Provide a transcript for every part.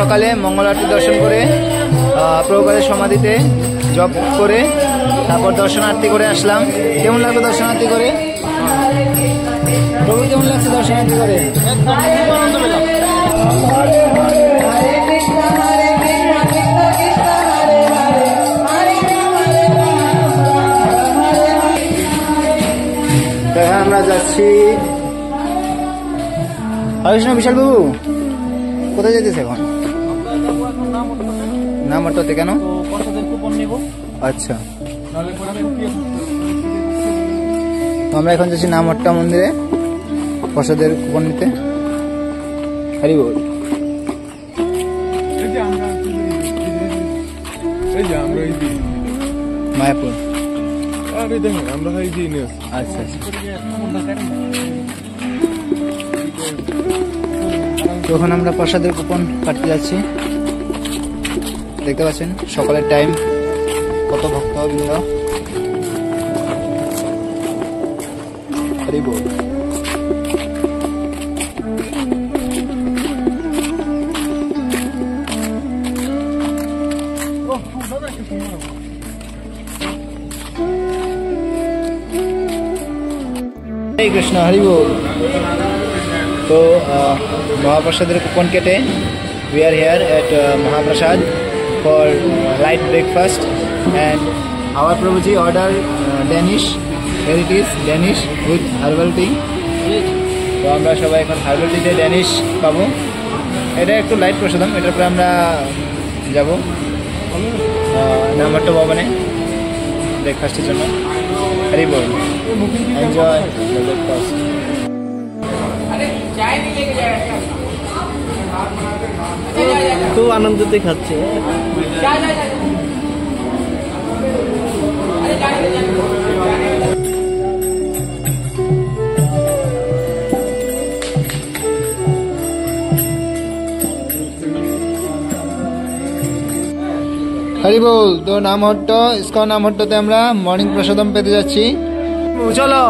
সকালে মঙ্গল আরতি দর্শন করে প্রভুপাদের সমাধিতে জপ করে তারপর দর্শনার্থী করে আসলাম। কেমন লাগলো দর্শনার্থী করে? প্রভু কেমন লাগছে দর্শনার্থী করে? আনন্দ পেলাম। এখন আমরা যাচ্ছি হরে কৃষ্ণ। বিশাল বাবু কোথায় যেতেছে এখন? নাম অটোতে কেন? আচ্ছা, আমরা এখন যাচ্ছি নামহট্টা মন্দিরে প্রসাদের কুপন নিতে। হরি বল। মায়াপুর। আচ্ছা তখন আমরা প্রসাদের কুপন কাটতে যাচ্ছি। দেখতে পাচ্ছেন সকালের টাইম, কত ভক্তবৃন্দ। হরি বল। হরে কৃষ্ণ। হরি বল। তো মহাপ্রসাদের কুপন কেটে we are here at Mahaprasad for light breakfast and our Prabhuji order Danish. Here it is Danish with herbal tea. তো আমরা সবাই এখন হার্বাল টিতে ড্যানিশ পাবো। এটা একটু লাইট প্রসাদম, এটার পরে আমরা যাব নামহট্টা ভবনে ব্রেকফাস্টের জন্য। হরি বল। Enjoy the breakfast. খুব আনন্দতে খাচ্ছে। হরি বল। তো নামহট্টা ইসকন নামহট্টাতে আমরা মর্নিং প্রসাদম পেতে যাচ্ছি। চলো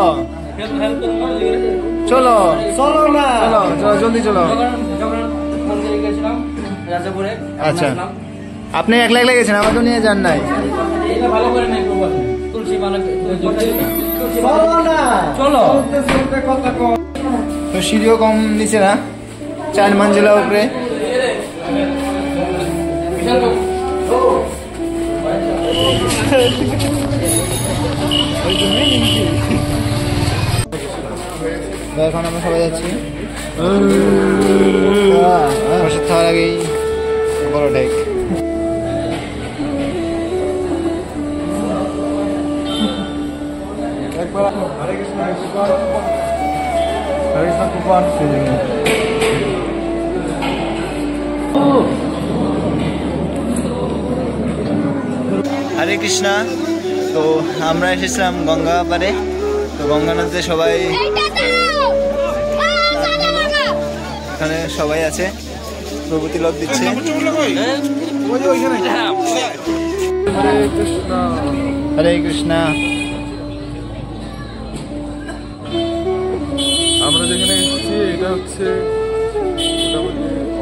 চলো চলো না চলো চলো জলদি চলো। আচ্ছা, আপনি একলা একলা গেছেন, আমাকে নিয়ে যান নাই। তো সিঁড়িও কম নিচে না, 4 মঞ্জিলা উপরে। এখন আমরা সবাই যাচ্ছি প্রসাদ খাওয়ার আগেই বড় ঢেক। হরে কৃষ্ণ। তো আমরা এসেছিলাম গঙ্গা পারে। তো গঙ্গা নদীতে সবাই এখানে সবাই আছে, প্রভু তিলক দিচ্ছে। হরে কৃষ্ণ। আমরা যেখানে এসেছি এটা হচ্ছে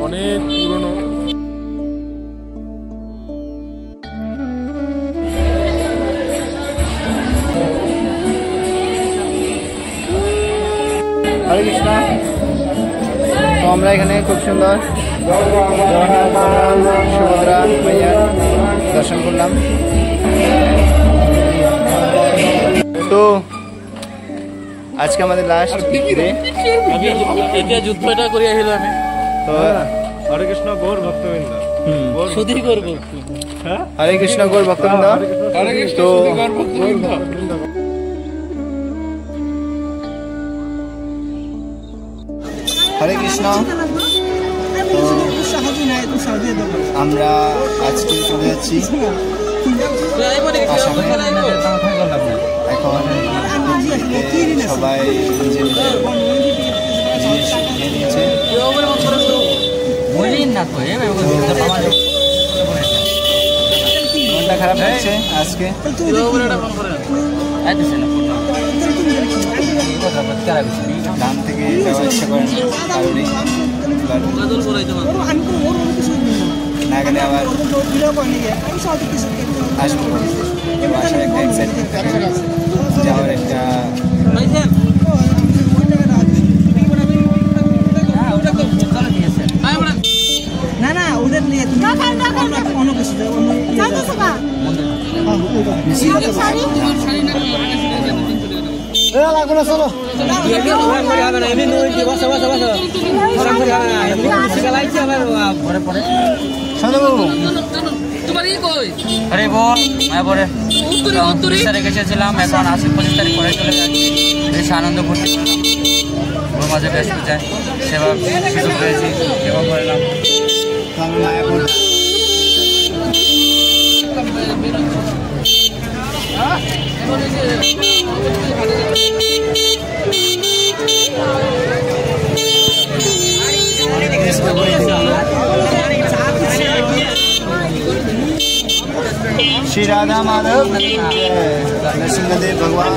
অনেক পুরনো। হরে কৃষ্ণ। তো আমরা এখানে খুব সুন্দর সুভদ্রা মাইয়ার দর্শন করলাম। তো আজকে আমাদের লাস্ট ডে। যুদ্ধটা করে আসলাম আমি। তো হরে কৃষ্ণ গৌর ভক্তবৃন্দ। হরে কৃষ্ণ গৌর ভক্তবৃন্দ। তো হরে কৃষ্ণ। আমরা আজকে চলে যাচ্ছি এখন সবাই নিজের জিনিস নিয়ে নিয়েছে। মনটা খারাপ লাগছে আজকে, গ্রাম থেকে যাওয়ার ইচ্ছা করেন কারণে না গেলে আবার আসবো, আসার একটা এক্সাইটমেন্ট থাকে, যাওয়ার একটা না না ওদের নিয়ে তুমি অন্য কিছু লাগবে না, চলো আরে বল মায়াপুরে তারিখ এসেছিলাম, এখন 25 তারিখ পরে চলে যাচ্ছি। বেশ আনন্দ করতে ওর মাঝে ব্যস্ত যায়, সেবা সুযোগ পেয়েছি, সেবা করলাম। মায়াপুর श्री राधा माधव नरसिंहदेव भगवान।